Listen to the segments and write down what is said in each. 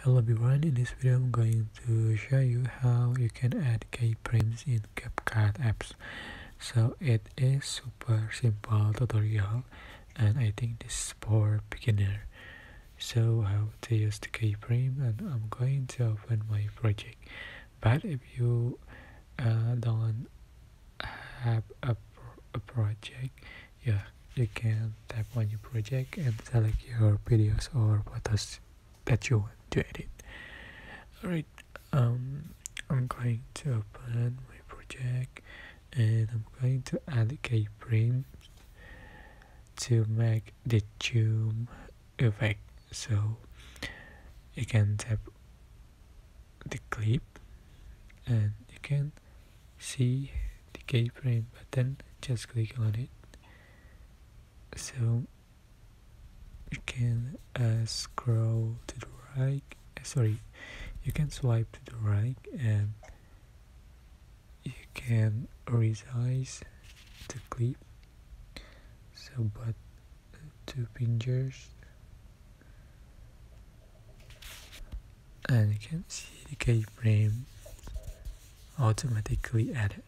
Hello everyone, in this video I'm going to show you how you can add keyframes in CapCut apps. So it is super simple tutorial and I think this is for beginner. So how to use the keyframe, and I'm going to open my project. But if you don't have a project, you can tap on your project and select your videos or photos that you want to edit. Alright, I'm going to open my project and I'm going to add a keyframe to make the zoom effect. So you can tap the clip and you can see the keyframe button. Just click on it. So you can scroll to the right. You can swipe to the right and you can resize the clip. So but 2 fingers, and you can see the keyframe automatically added.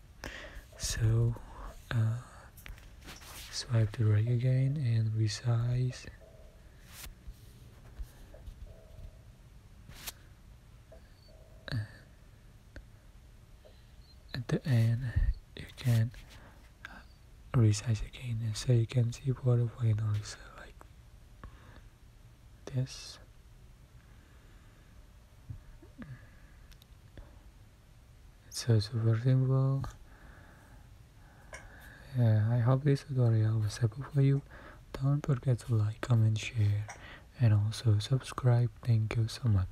So swipe to the right again and resize. At the end, you can resize again, and so you can see what the final is like this. It's so super simple. I hope this tutorial was helpful for you. Don't forget to like, comment, share, and also subscribe. Thank you so much.